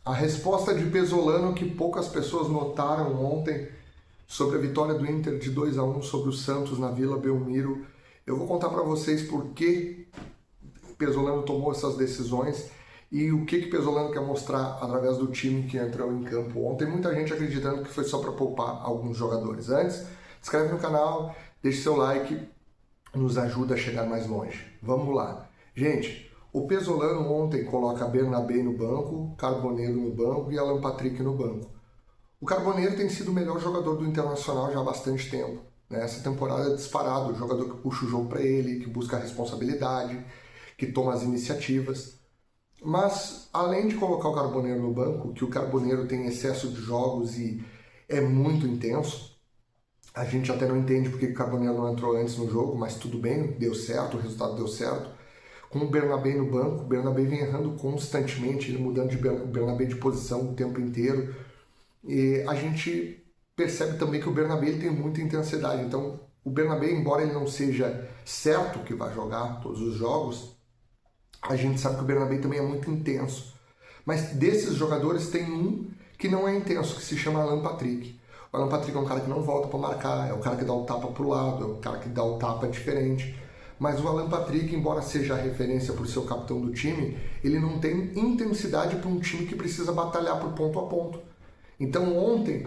A resposta de Pesolano que poucas pessoas notaram ontem sobre a vitória do Inter de 2-1 sobre o Santos na Vila Belmiro. Eu vou contar para vocês por que Pesolano tomou essas decisões e o que Pesolano quer mostrar através do time que entrou em campo ontem. Muita gente acreditando que foi só para poupar alguns jogadores. Antes, se inscreve no canal, deixe seu like, nos ajuda a chegar mais longe. Vamos lá. Gente, o Pesolano ontem coloca Bernabé no banco, Carboneiro no banco e Alan Patrick no banco. O Carboneiro tem sido o melhor jogador do Internacional já há bastante tempo. Essa temporada é disparado, o jogador que puxa o jogo para ele, que busca a responsabilidade, que toma as iniciativas. Mas, além de colocar o Carboneiro no banco, que o Carboneiro tem excesso de jogos e é muito intenso, a gente até não entende porque o Carboneiro não entrou antes no jogo, mas tudo bem, deu certo, o resultado deu certo. Com o Bernabé no banco, o Bernabé vem errando constantemente, ele mudando de Bernabé de posição o tempo inteiro. E a gente percebe também que o Bernabé ele tem muita intensidade. Então, o Bernabé, embora ele não seja certo que vai jogar todos os jogos, a gente sabe que o Bernabé também é muito intenso. Mas desses jogadores tem um que não é intenso, que se chama Alan Patrick. O Alan Patrick é um cara que não volta para marcar, é o cara que dá o tapa para o lado, é o cara que dá o tapa diferente. Mas o Alan Patrick, embora seja a referência por ser o capitão do time, ele não tem intensidade para um time que precisa batalhar por ponto a ponto. Então ontem,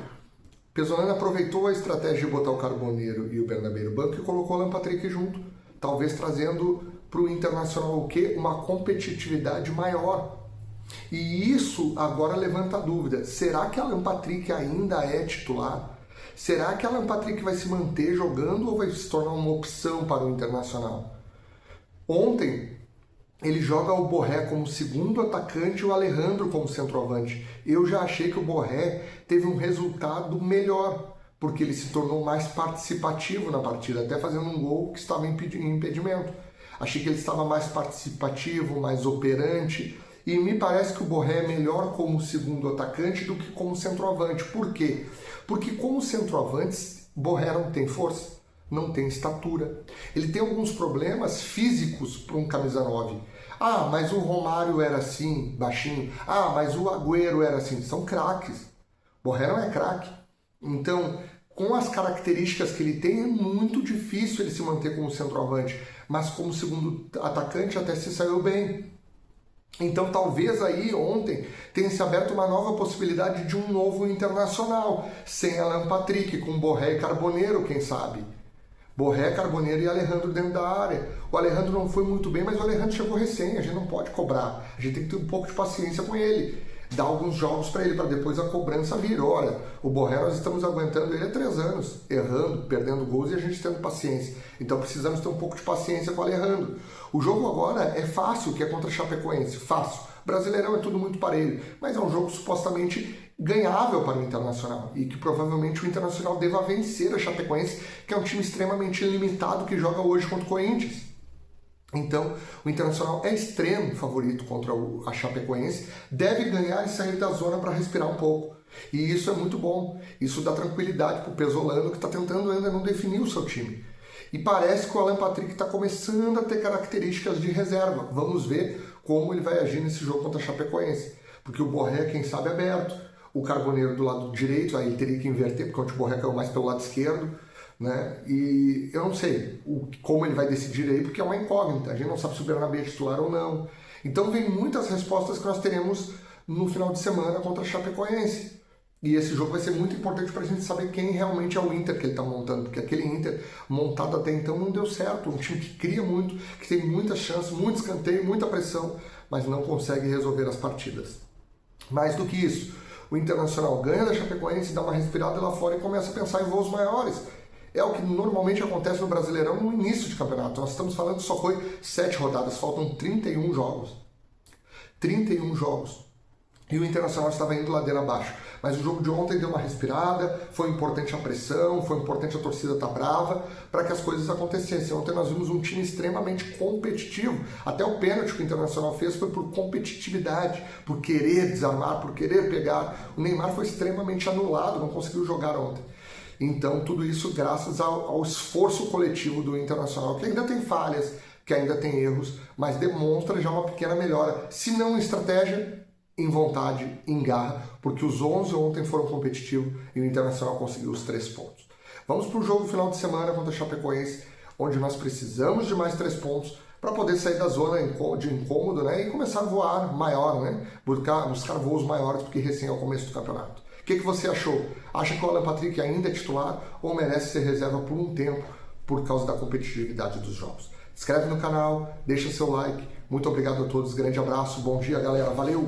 Pesolano aproveitou a estratégia de botar o Carboneiro e o Bernabé no banco e colocou o Alan Patrick junto, talvez trazendo para o Internacional o quê? Uma competitividade maior. E isso agora levanta a dúvida, será que Alan Patrick ainda é titular? Será que Alan Patrick vai se manter jogando ou vai se tornar uma opção para o Internacional? Ontem, ele joga o Borré como segundo atacante e o Alejandro como centroavante. Eu já achei que o Borré teve um resultado melhor, porque ele se tornou mais participativo na partida, até fazendo um gol que estava em impedimento. Achei que ele estava mais participativo, mais operante, e me parece que o Borré é melhor como segundo atacante do que como centroavante. Por quê? Porque como centroavante, Borré não tem força, não tem estatura. Ele tem alguns problemas físicos para um camisa 9. Ah, mas o Romário era assim, baixinho. Ah, mas o Agüero era assim. São craques. Borré não é craque. Então, com as características que ele tem, é muito difícil ele se manter como centroavante. Mas como segundo atacante até se saiu bem. Então talvez aí ontem tenha se aberto uma nova possibilidade de um novo Internacional, sem Alan Patrick, com Borré e Carboneiro, quem sabe. Borré, Carboneiro e Alejandro dentro da área. O Alejandro não foi muito bem, mas o Alejandro chegou recém, a gente não pode cobrar. A gente tem que ter um pouco de paciência com ele. Dar alguns jogos para ele, para depois a cobrança vir. Olha, o Borré nós estamos aguentando ele há 3 anos, errando, perdendo gols e a gente tendo paciência. Então precisamos ter um pouco de paciência com o Alejandro. O jogo agora é fácil, que é contra a Chapecoense, fácil. Brasileirão é tudo muito parelho, mas é um jogo supostamente ganhável para o Internacional e que provavelmente o Internacional deva vencer a Chapecoense, que é um time extremamente limitado que joga hoje contra o Corinthians. Então, o Internacional é extremo favorito contra a Chapecoense, deve ganhar e sair da zona para respirar um pouco. E isso é muito bom, isso dá tranquilidade para o Pesolano, que está tentando ainda não definir o seu time. E parece que o Alan Patrick está começando a ter características de reserva. Vamos ver como ele vai agir nesse jogo contra a Chapecoense. Porque o Borré, quem sabe, é aberto. O Carboneiro do lado direito, aí ele teria que inverter, porque o Borré caiu mais pelo lado esquerdo. Né? E eu não sei como ele vai decidir aí, porque é uma incógnita. A gente não sabe se o Bernabé é titular ou não. Então vem muitas respostas que nós teremos no final de semana contra a Chapecoense. E esse jogo vai ser muito importante para a gente saber quem realmente é o Inter que ele está montando, porque aquele Inter montado até então não deu certo. Um time que cria muito, que tem muitas chances, muito escanteio, muita pressão, mas não consegue resolver as partidas. Mais do que isso, o Internacional ganha da Chapecoense, dá uma respirada lá fora e começa a pensar em voos maiores. É o que normalmente acontece no Brasileirão no início de campeonato. Nós estamos falando que só foi 7 rodadas, faltam 31 jogos. 31 jogos. E o Internacional estava indo ladeira abaixo. Mas o jogo de ontem deu uma respirada, foi importante a pressão, foi importante a torcida estar brava para que as coisas acontecessem. Ontem nós vimos um time extremamente competitivo. Até o pênalti que o Internacional fez foi por competitividade, por querer desarmar, por querer pegar. O Neymar foi extremamente anulado, não conseguiu jogar ontem. Então tudo isso graças ao esforço coletivo do Internacional, que ainda tem falhas, que ainda tem erros, mas demonstra já uma pequena melhora. Se não em estratégia, em vontade, em garra, porque os 11 ontem foram competitivos e o Internacional conseguiu os 3 pontos. Vamos para o jogo final de semana contra a Chapecoense, onde nós precisamos de mais 3 pontos para poder sair da zona de incômodo, né, e começar a voar maior, né, buscar voos maiores, porque recém é o começo do campeonato. O que você achou? Acha que o Alan Patrick ainda é titular ou merece ser reserva por um tempo por causa da competitividade dos jogos? Se inscreve no canal, deixa seu like. Muito obrigado a todos, grande abraço, bom dia galera, valeu!